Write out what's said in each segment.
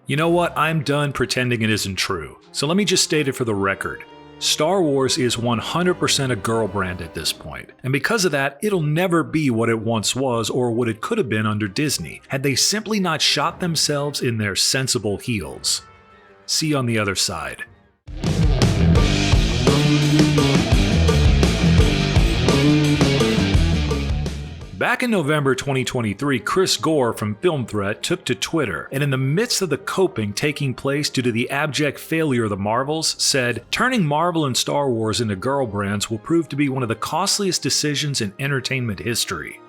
You know what? I'm done pretending it isn't true. So let me just state it for the record. Star Wars is 100% a girl brand at this point, and because of that, it'll never be what it once was or what it could have been under Disney, had they simply not shot themselves in their sensible heels. See you on the other side. Back in November 2023, Chris Gore from Film Threat took to Twitter, and in the midst of the coping taking place due to the abject failure of the Marvels, said, "Turning Marvel and Star Wars into girl brands will prove to be one of the costliest decisions in entertainment history."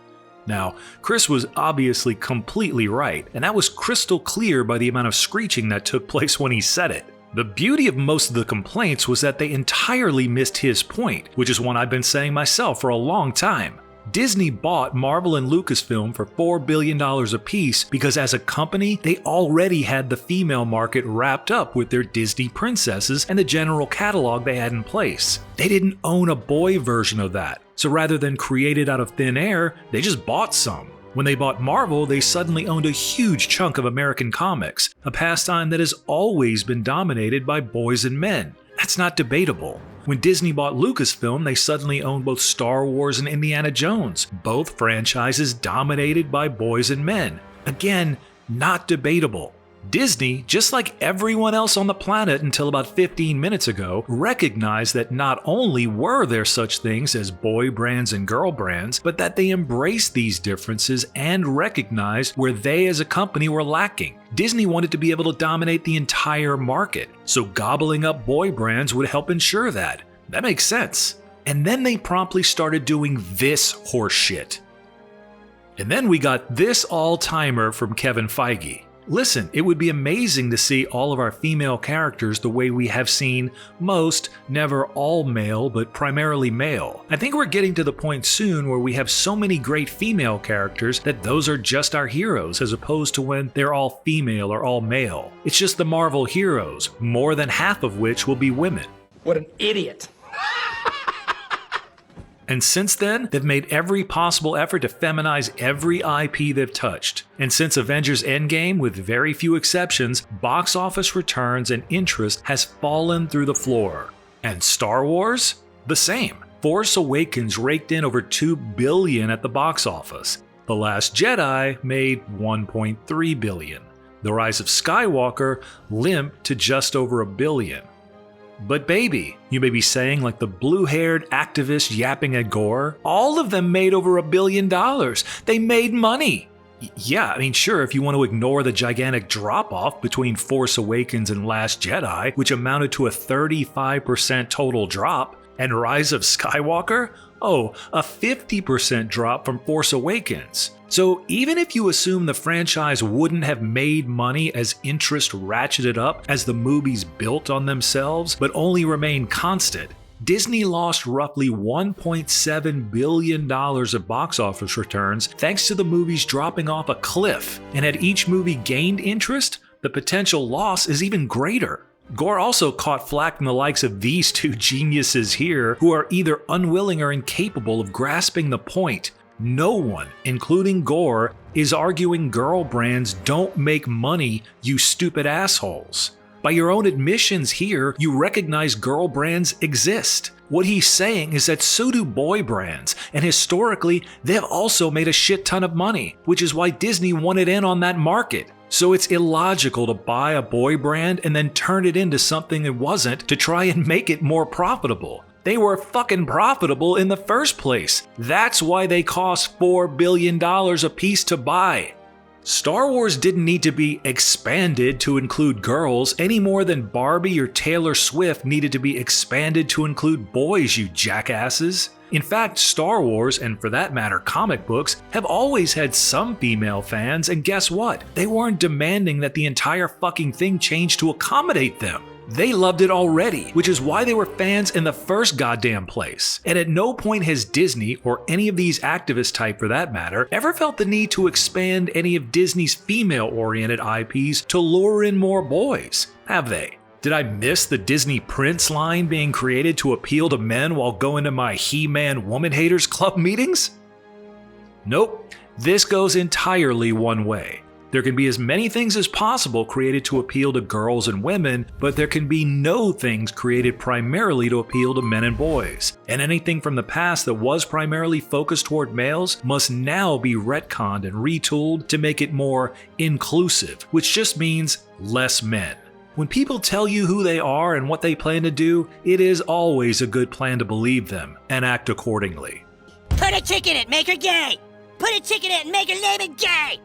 Now, Chris was obviously completely right, and that was crystal clear by the amount of screeching that took place when he said it. The beauty of most of the complaints was that they entirely missed his point, which is one I've been saying myself for a long time. Disney bought Marvel and Lucasfilm for $4 billion apiece because as a company, they already had the female market wrapped up with their Disney princesses and the general catalog they had in place. They didn't own a boy version of that, so rather than create it out of thin air, they just bought some. When they bought Marvel, they suddenly owned a huge chunk of American comics, a pastime that has always been dominated by boys and men. That's not debatable. When Disney bought Lucasfilm, they suddenly owned both Star Wars and Indiana Jones, both franchises dominated by boys and men. Again, not debatable. Disney, just like everyone else on the planet until about 15 minutes ago, recognized that not only were there such things as boy brands and girl brands, but that they embraced these differences and recognized where they as a company were lacking. Disney wanted to be able to dominate the entire market, so gobbling up boy brands would help ensure that. That makes sense. And then they promptly started doing this horse shit. And then we got this all-timer from Kevin Feige. Listen, it would be amazing to see all of our female characters the way we have seen most, never all male, but primarily male. I think we're getting to the point soon where we have so many great female characters that those are just our heroes, as opposed to when they're all female or all male. It's just the Marvel heroes, more than half of which will be women. What an idiot. And since then, they've made every possible effort to feminize every IP they've touched. And since Avengers Endgame, with very few exceptions, box office returns and interest has fallen through the floor. And Star Wars? The same. Force Awakens raked in over $2 billion at the box office. The Last Jedi made $1.3 billion. The Rise of Skywalker limped to just over $1 billion. But baby, you may be saying, like the blue-haired activist yapping at Gore, all of them made over $1 billion. They made money. Yeah, I mean, sure, if you want to ignore the gigantic drop-off between Force Awakens and Last Jedi, which amounted to a 35% total drop, and Rise of Skywalker, a 50% drop from Force Awakens. So even if you assume the franchise wouldn't have made money as interest ratcheted up as the movies built on themselves, but only remained constant, Disney lost roughly $1.7 billion of box office returns thanks to the movies dropping off a cliff. And had each movie gained interest, the potential loss is even greater. Gore also caught flack from the likes of these two geniuses here, who are either unwilling or incapable of grasping the point. No one, including Gore, is arguing girl brands don't make money, you stupid assholes. By your own admissions here, you recognize girl brands exist. What he's saying is that so do boy brands, and historically, they've also made a shit ton of money, which is why Disney wanted in on that market. So it's illogical to buy a boy brand and then turn it into something it wasn't to try and make it more profitable. They were fucking profitable in the first place. That's why they cost $4 billion a piece to buy. Star Wars didn't need to be expanded to include girls any more than Barbie or Taylor Swift needed to be expanded to include boys, you jackasses. In fact, Star Wars, and for that matter comic books, have always had some female fans, and guess what? They weren't demanding that the entire fucking thing change to accommodate them. They loved it already, which is why they were fans in the first goddamn place. And at no point has Disney, or any of these activist type for that matter, ever felt the need to expand any of Disney's female-oriented IPs to lure in more boys, have they? Did I miss the Disney Prince line being created to appeal to men while going to my He-Man Woman Haters Club meetings? Nope, this goes entirely one way. There can be as many things as possible created to appeal to girls and women, but there can be no things created primarily to appeal to men and boys. And anything from the past that was primarily focused toward males must now be retconned and retooled to make it more inclusive, which just means less men. When people tell you who they are and what they plan to do, it is always a good plan to believe them and act accordingly. Put a chick in it, make her gay! Put a chick in it and make her name it gay!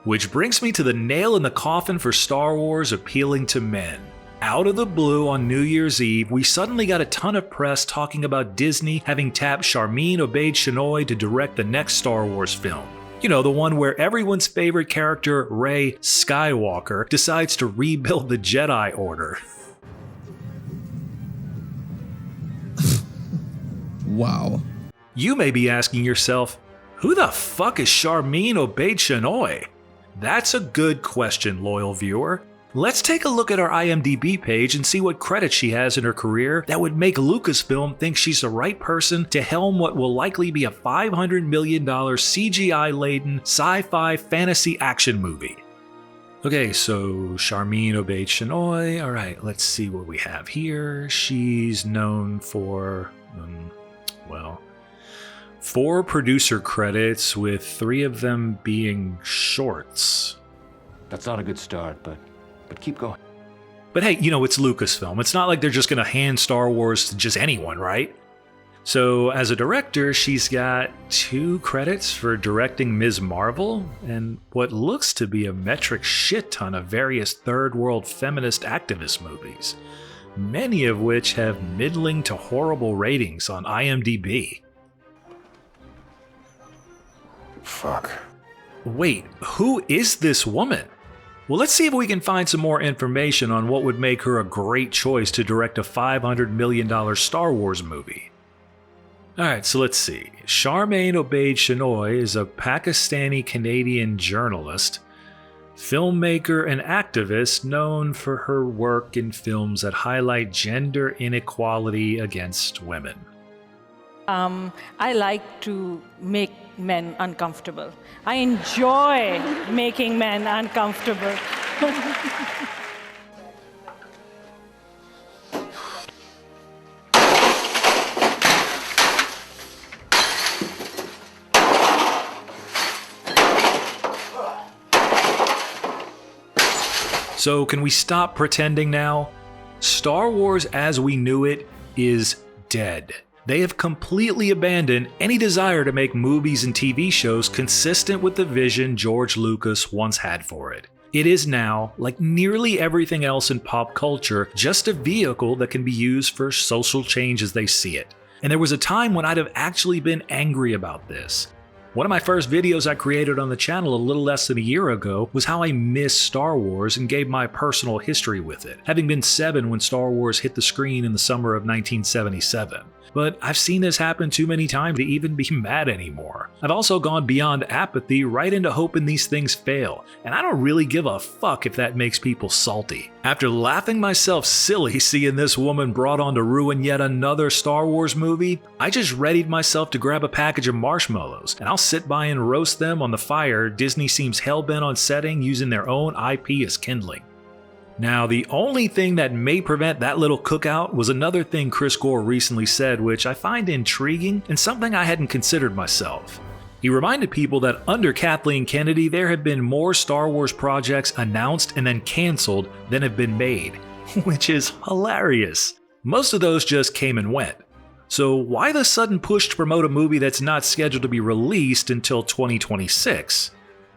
Which brings me to the nail in the coffin for Star Wars appealing to men. Out of the blue on New Year's Eve, we suddenly got a ton of press talking about Disney having tapped Sharmeen Obaid-Chinoy to direct the next Star Wars film. You know, the one where everyone's favorite character, Rey Skywalker, decides to rebuild the Jedi Order. Wow. You may be asking yourself, who the fuck is Sharmeen Obaid-Chinoy? That's a good question, loyal viewer. Let's take a look at our IMDb page and see what credits she has in her career that would make Lucasfilm think she's the right person to helm what will likely be a $500 million CGI-laden sci-fi fantasy action movie. Okay, so Sharmeen Obaid-Chinoy. Alright, let's see what we have here. She's known for, 4 producer credits, with 3 of them being shorts. That's not a good start, but keep going. But hey, you know, it's Lucasfilm. It's not like they're just going to hand Star Wars to just anyone, right? So as a director, she's got 2 credits for directing Ms. Marvel and what looks to be a metric shit ton of various third world feminist activist movies, many of which have middling to horrible ratings on IMDb. Fuck. Wait, who is this woman? Well, let's see if we can find some more information on what would make her a great choice to direct a $500 million Star Wars movie. Alright, so let's see. Sharmeen Obaid-Chinoy is a Pakistani-Canadian journalist, filmmaker, and activist known for her work in films that highlight gender inequality against women. I like to make men uncomfortable. I enjoy making men uncomfortable. So can we stop pretending now? Star Wars as we knew it is dead. They have completely abandoned any desire to make movies and TV shows consistent with the vision George Lucas once had for it. It is now, like nearly everything else in pop culture, just a vehicle that can be used for social change as they see it. And there was a time when I'd have actually been angry about this. One of my first videos I created on the channel a little less than a year ago was how I missed Star Wars and gave my personal history with it, having been 7 when Star Wars hit the screen in the summer of 1977. But I've seen this happen too many times to even be mad anymore. I've also gone beyond apathy right into hoping these things fail, and I don't really give a fuck if that makes people salty. After laughing myself silly seeing this woman brought on to ruin yet another Star Wars movie, I just readied myself to grab a package of marshmallows, and I'll sit by and roast them on the fire Disney seems hell-bent on setting using their own IP as kindling. Now, the only thing that may prevent that little cookout was another thing Chris Gore recently said, which I find intriguing and something I hadn't considered myself. He reminded people that under Kathleen Kennedy, there have been more Star Wars projects announced and then canceled than have been made, which is hilarious. Most of those just came and went. So why the sudden push to promote a movie that's not scheduled to be released until 2026?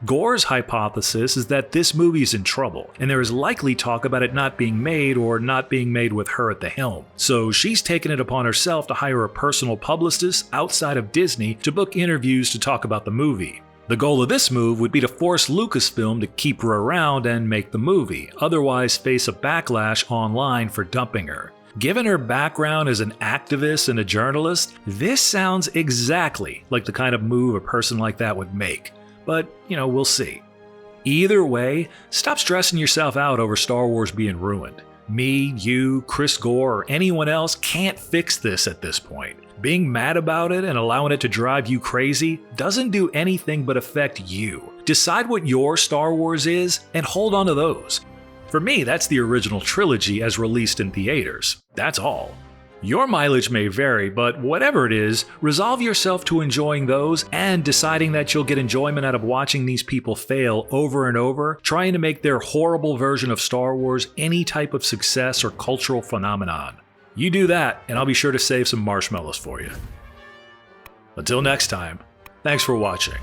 Gore's hypothesis is that this movie is in trouble, and there is likely talk about it not being made or not being made with her at the helm. So she's taken it upon herself to hire a personal publicist outside of Disney to book interviews to talk about the movie. The goal of this move would be to force Lucasfilm to keep her around and make the movie, otherwise face a backlash online for dumping her. Given her background as an activist and a journalist, this sounds exactly like the kind of move a person like that would make. But, we'll see. Either way, stop stressing yourself out over Star Wars being ruined. Me, you, Chris Gore, or anyone else can't fix this at this point. Being mad about it and allowing it to drive you crazy doesn't do anything but affect you. decide what your Star Wars is and hold on to those. For me, that's the original trilogy as released in theaters. That's all. Your mileage may vary, but whatever it is, resolve yourself to enjoying those and deciding that you'll get enjoyment out of watching these people fail over and over, trying to make their horrible version of Star Wars any type of success or cultural phenomenon. You do that, and I'll be sure to save some marshmallows for you. Until next time, thanks for watching.